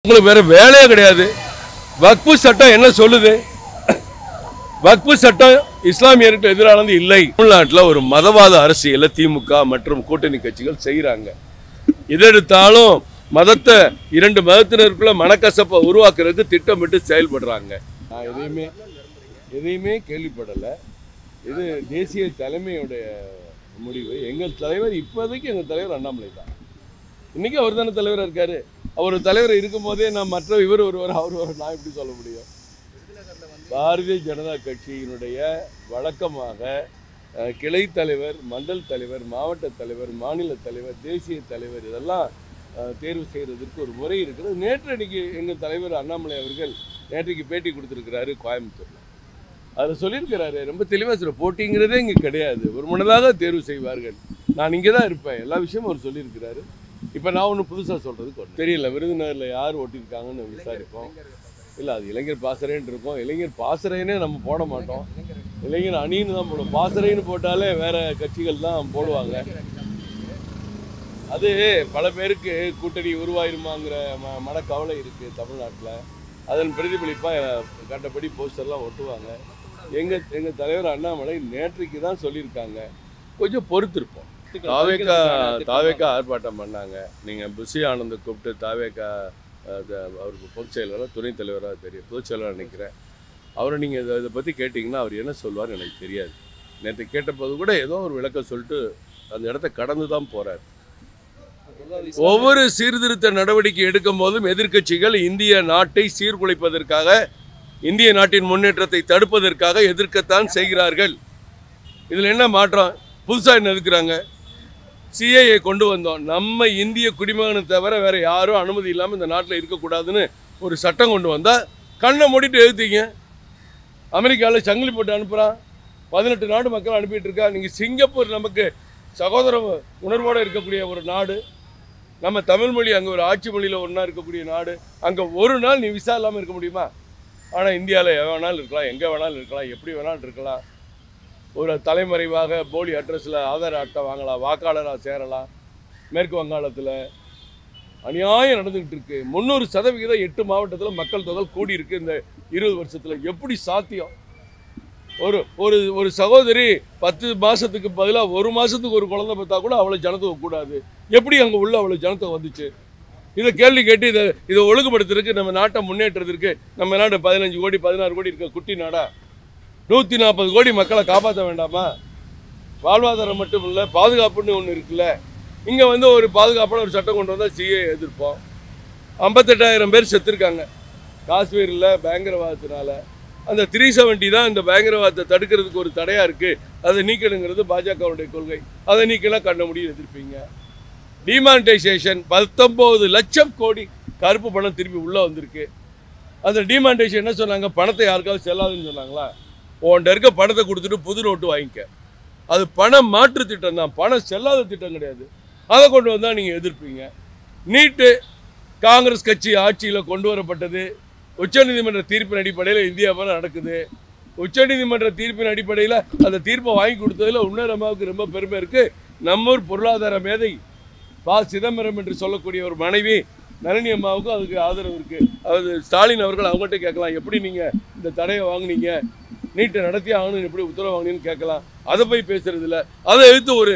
உங்களுக்கு வேற வேலையே கிடையாது. வக்ஃபு சட்டம் என்ன சொல்லுது? வக்ஃபு சட்டம் இஸ்லாமியருக்கு எதிரானது இல்லை. தமிழ்நாட்டில் ஒரு மதவாத அரசியலை திமுக மற்றும் கூட்டணி கட்சிகள் செய்கிறாங்க. இதெடுத்தாலும் மதத்தை இரண்டு மதத்தினருக்குள்ள மனக்கசப்பை உருவாக்குறதுக்கு திட்டமிட்டு செயல்படுறாங்க. நான் எதையுமே கேள்விப்படலை. இது தேசிய தலைமையுடைய முடிவு. எங்கள் தலைவர் இப்போதைக்கு எங்கள் தலைவர் அண்ணாமலை தான். இன்னைக்கு அவர் தானே தலைவராக இருக்காரு. அவர் தலைவர் இருக்கும் போதே நான் மற்ற இவர் ஒருவர் அவர் ஒரு நான் எப்படி சொல்ல முடியும்? பாரதிய ஜனதா கட்சியினுடைய வழக்கமாக கிளை தலைவர், மண்டல் தலைவர், மாவட்ட தலைவர், மாநில தலைவர், தேசிய தலைவர் இதெல்லாம் தேர்வு செய்கிறதுக்கு ஒரு முறை இருக்கிறது. நேற்றைக்கு எங்கள் தலைவர் அண்ணாமலை அவர்கள் நேற்றைக்கு பேட்டி கொடுத்துருக்கிறாரு கோயம்புத்தூரில். அதில் சொல்லியிருக்கிறாரு, ரொம்ப தெளிவாக சொல்ல, போட்டிங்கிறதே இங்கே கிடையாது, ஒரு முன்னதாக தேர்வு செய்வார்கள், நான் இங்கே தான் இருப்பேன், எல்லா விஷயமும் அவர் சொல்லியிருக்கிறாரு. இப்போ நான் ஒன்று புதுசாக சொல்கிறதுக்கு தெரியல. விருதுநகரில் யார் ஓட்டியிருக்காங்கன்னு விசாரிப்போம். இல்லை, அது இளைஞர் பாசறைன்னு இருக்கும். இளைஞர் பாசறைன்னே நம்ம போட மாட்டோம், இளைஞர் அணின்னு தான் போடுவோம். பாசறைன்னு போட்டாலே வேறு கட்சிகள் தான் போடுவாங்க. அது பல பேருக்கு கூட்டணி உருவாயிருமாங்கிற மனக்கவலை இருக்குது தமிழ்நாட்டில். அதன் பிரதிபலிப்பாக கண்டபடி போஸ்டர்லாம் ஒட்டுவாங்க. எங்கள் தலைவர் அண்ணாமலை நேற்றைக்கு தான் சொல்லியிருக்காங்க, கொஞ்சம் பொறுத்திருப்போம். தாவேக்கா ஆர்ப்பாட்டம் பண்ணாங்க. நீங்கள் புஷி ஆனந்தை கூப்பிட்டு தாவேக்கா அவருக்கு பொதுச் செயலாளர், துணைத் தலைவராக தெரியும், பொதுச் செயலாளர் நினைக்கிறேன். அவரை நீங்கள் இதை பற்றி கேட்டிங்கன்னா அவர் என்ன சொல்வார் எனக்கு தெரியாது. நேற்று கேட்டபோது கூட ஏதோ ஒரு விளக்கம் சொல்லிட்டு அந்த இடத்த கடந்து தான் போகிறார். ஒவ்வொரு சீர்திருத்த நடவடிக்கை எடுக்கும் போதும் எதிர்க்கட்சிகள் இந்திய நாட்டை சீர்குலைப்பதற்காக, இந்திய நாட்டின் முன்னேற்றத்தை தடுப்பதற்காக எதிர்க்கத்தான் செய்கிறார்கள். இதில் என்ன மாற்றம்? புதுசாக என்ன எதுக்குறாங்க? சிஏஏ கொண்டு வந்தோம், நம்ம இந்திய குடிமகனை தவிர வேறு யாரும் அனுமதி இல்லாமல் இந்த நாட்டில் இருக்கக்கூடாதுன்னு ஒரு சட்டம் கொண்டு வந்தால் கண்ணை மூடிட்டு எழுத்தீங்க. அமெரிக்காவில் சங்கிலி போட்டு அனுப்புகிறான், 18 நாடு மக்கள் அனுப்பிட்டு இருக்கா. நீங்கள் சிங்கப்பூர் நமக்கு சகோதர உணர்வோடு இருக்கக்கூடிய ஒரு நாடு, நம்ம தமிழ் மொழி அங்கே ஒரு ஆட்சி மொழியில் ஒன்றா இருக்கக்கூடிய நாடு, அங்கே ஒரு நாள் நீ விசா இல்லாமல் இருக்க முடியுமா? ஆனால் இந்தியாவில் எவன் வேணாலும் இருக்கலாம், எங்கே வேணாலும் இருக்கலாம், எப்படி வேணாலும் இருக்கலாம். ஒரு தலைமறைவாக போலி அட்ரஸில் ஆதார் அட்டை வாங்கலாம், வாக்காளராக சேரலாம். மேற்கு வங்காளத்தில் அநியாயம் நடந்துக்கிட்டு இருக்கு. 300% 8 மாவட்டத்தில் மக்கள் தொகை கூடி இருக்கு இந்த 20 வருஷத்தில். எப்படி சாத்தியம்? ஒரு சகோதரி 10 மாதத்துக்கு பதிலாக 1 மாதத்துக்கு ஒரு குழந்தை பார்த்தா கூட அவ்வளோ ஜனத்தொகை கூடாது. எப்படி அங்கே உள்ள அவ்வளோ ஜனத்தொகை வந்துச்சு? இதை கேள்வி கேட்டு இதை ஒழுங்குபடுத்துறதுக்கு, நம்ம நாட்டை முன்னேற்றத்திற்கு, நம்ம நாடு 15 கோடி 16 கோடி இருக்க குட்டி நாடா, 140 கோடி மக்களை காப்பாற்ற வேண்டாமா? வாழ்வாதாரம் மட்டும் இல்லை, பாதுகாப்புன்னு ஒன்று இருக்குல்ல. இங்கே ஒரு பாதுகாப்பான ஒரு சட்டம் கொண்டு வந்தால் சிஏ எதிர்ப்போம். 58,000 பேர் செத்துருக்காங்க காஷ்மீரில் பயங்கரவாதத்தினால. அந்த 370 தான் இந்த பயங்கரவாதத்தை தடுக்கிறதுக்கு ஒரு தடையாக இருக்குது. அதை நீக்கணுங்கிறது பாஜகவுடைய கொள்கை. அதை நீக்கலாம் கண்ண முடியும் எதிர்ப்பீங்க. டிமானிட்டைசேஷன் 19 லட்சம் கோடி கருப்பு பணம் திருப்பி உள்ளே வந்திருக்கு. அந்த டிமானிட்டைசேஷன் என்ன சொன்னாங்க? பணத்தை யாருக்காவது செல்லாதுன்னு சொன்னாங்களா? உன்கிட்ட இருக்க பணத்தை கொடுத்துட்டு புது நோட்டு வாங்கிக்க. அது பணம் மாற்று திட்டம் தான், பணம் செல்லாத திட்டம் கிடையாது. அதை கொண்டு வந்தால் நீங்கள் எதிர்ப்பீங்க. நீட்டு காங்கிரஸ் கட்சி ஆட்சியில் கொண்டு வரப்பட்டது. உச்சநீதிமன்ற தீர்ப்பின் அடிப்படையில் இந்தியாவில் நடக்குது. உச்சநீதிமன்ற தீர்ப்பின் அடிப்படையில் அந்த தீர்ப்பை வாங்கி கொடுத்ததில் உன்னரமாவுக்கு ரொம்ப பெருமை இருக்குது. நம்மூர் பொருளாதார மேதை சிதம்பரம் என்று சொல்லக்கூடிய ஒரு மனைவி நளினி அம்மாவுக்கும் அதுக்கு ஆதரவு இருக்குது. அது ஸ்டாலின் அவர்கள் அவங்ககிட்ட கேட்கலாம், எப்படி நீங்கள் இந்த தடையை வாங்கினீங்க, நீட்டை நடத்தி ஆகணும்னு எப்படி உத்தரவு வாங்கினீங்கன்னு கேட்கலாம். அதை போய் பேசுறது இல்லை. அதை எடுத்து ஒரு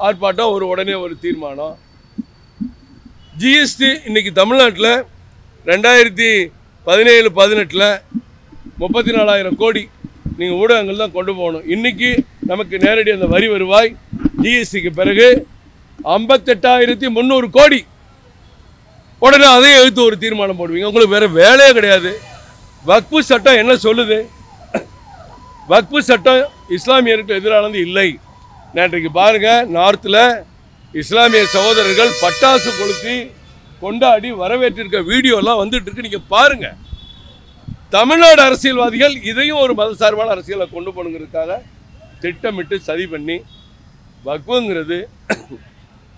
ஆர்ப்பாட்டம், உடனே ஒரு தீர்மானம். ஜிஎஸ்டி இன்னைக்கு தமிழ்நாட்டில் 2017-18 34,000 கோடி நீங்கள் ஊடகங்கள் தான் கொண்டு போகணும். இன்றைக்கி நமக்கு நேரடி அந்த வரி வருவாய் ஜிஎஸ்டிக்கு பிறகு 58,300 கோடி. உடனே அதையும் எடுத்து ஒரு தீர்மானம் போடுவீங்க. உங்களுக்கு வேறு வேலையே கிடையாது. வக்ஃபு சட்டம் என்ன சொல்லுது? வக்ஃபு சட்டம் இஸ்லாமியருக்கு எதிரானது இல்லை. நேற்றைக்கு பாருங்கள், நார்த்தில் இஸ்லாமிய சகோதரர்கள் பட்டாசு கொளுத்தி கொண்டாடி வரவேற்றிருக்க வீடியோலாம் வந்துட்டு இருக்கு, நீங்கள் பாருங்கள். தமிழ்நாடு அரசியல்வாதிகள் இதையும் ஒரு மதசார்பான அரசியலை கொண்டு போகணுங்கிறதுக்காக திட்டமிட்டு சதி பண்ணி, வக்ஃபுங்கிறது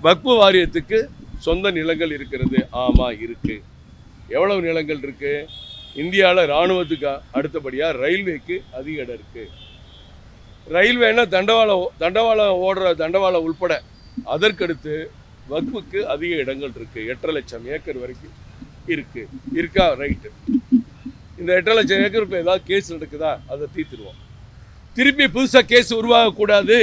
வக்ஃபு வாரியத்துக்கு சொந்த நிலங்கள் இருக்கிறது. ஆமாம் இருக்குது. எவ்வளவு நிலங்கள் இருக்குது? இந்தியாவில் இராணுவத்துக்கு அடுத்தபடியாக ரயில்வேக்கு அதிக இடம் இருக்குது. ரயில்வேனா தண்டவாளம் ஓடுற தண்டவாளம் உள்பட அதற்கடுத்து வக்ஃபுக்கு அதிக இடங்கள் இருக்குது. 8.5 லட்சம் ஏக்கர் வரைக்கும் இருக்கா ரைட்டு. இந்த 8 லட்சம் ஏக்கருக்குள்ள ஏதாவது கேஸ் நடக்குதா, அதை தீர்த்துருவோம். திருப்பி புதுசாக கேஸ் உருவாகக்கூடாது.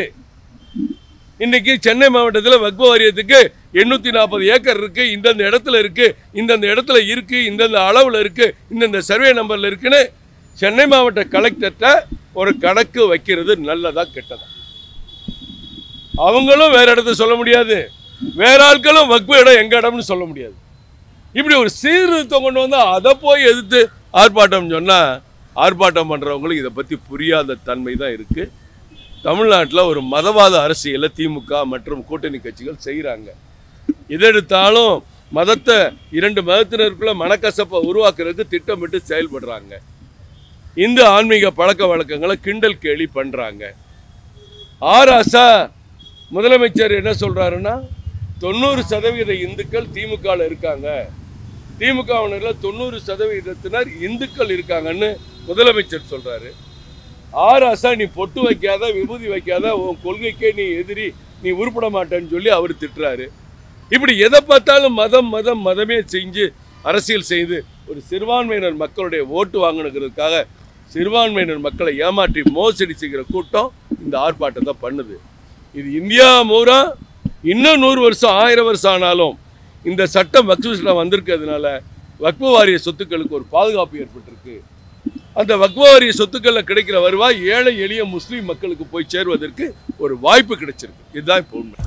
இன்னைக்கு சென்னை மாவட்டத்தில் வக்ஃப் வாரியத்துக்கு 840 ஏக்கர் இருக்கு, இந்தந்த இடத்துல இருக்கு, இந்தந்த இடத்துல இருக்கு, இந்தந்த அளவில் இருக்கு, இந்தந்த சர்வே நம்பர்ல இருக்குன்னு சென்னை மாவட்ட கலெக்டர்கிட்ட ஒரு கணக்கு வைக்கிறது நல்லதா கெட்டதா? அவங்களும் வேற இடத்த சொல்ல முடியாது, வேற ஆட்களும் வக்ஃப் இடம் எங்க இடம்னு சொல்ல முடியாது. இப்படி ஒரு சீர்திருத்தம் கொண்டு வந்தா அதை போய் எதிர்த்து ஆர்ப்பாட்டம் சொன்னா ஆர்ப்பாட்டம் பண்றவங்களுக்கு இதை பத்தி புரியாத தன்மை தான் இருக்கு. தமிழ்நாட்டில் ஒரு மதவாத அரசியலை திமுக மற்றும் கூட்டணி கட்சிகள் செய்கிறாங்க. எதெடுத்தாலும் மதத்தை 2 மதத்தினருக்குள்ள மனக்கசப்பை உருவாக்குறதுக்கு திட்டமிட்டு செயல்படுறாங்க. இந்து ஆன்மீக பழக்க வழக்கங்களை கிண்டல் கேலி பண்றாங்க. ஆராசா முதலமைச்சர் என்ன சொல்றாருன்னா 90% இந்துக்கள் திமுகவில் இருக்காங்க, திமுகவினரில் 90% இந்துக்கள் இருக்காங்கன்னு முதலமைச்சர் சொல்றாரு. ஆராசா நீ பொட்டு வைக்காத, விபூதி வைக்காத, உன் கொள்கைக்கே நீ எதிரி, நீ உருப்பட மாட்டேன்னு சொல்லி அவர் திட்டுறாரு. இப்படி எதை பார்த்தாலும் மதமே செஞ்சு அரசியல் செய்து ஒரு சிறுபான்மையினர் மக்களுடைய ஓட்டு வாங்கணுங்கிறதுக்காக சிறுபான்மையினர் மக்களை ஏமாற்றி மோசடி செய்கிற கூட்டம் இந்த ஆர்ப்பாட்டத்தை பண்ணுது. இது இந்தியா பூரா இன்னும் 100 வருஷம் 1000 வருஷம் ஆனாலும் இந்த சட்டம் வக்ஃப் சட்டம் வந்திருக்கிறதுனால வக்ஃப் வாரிய சொத்துக்களுக்கு ஒரு பாதுகாப்பு ஏற்பட்டிருக்கு. அந்த வக்ஃப் வாரிய சொத்துக்களில் கிடைக்கிற வருவாய் ஏழை எளிய முஸ்லீம் மக்களுக்கு போய் சேருவதற்கு ஒரு வாய்ப்பு கிடைச்சிருக்கு. இதுதான் இப்போ உண்மை.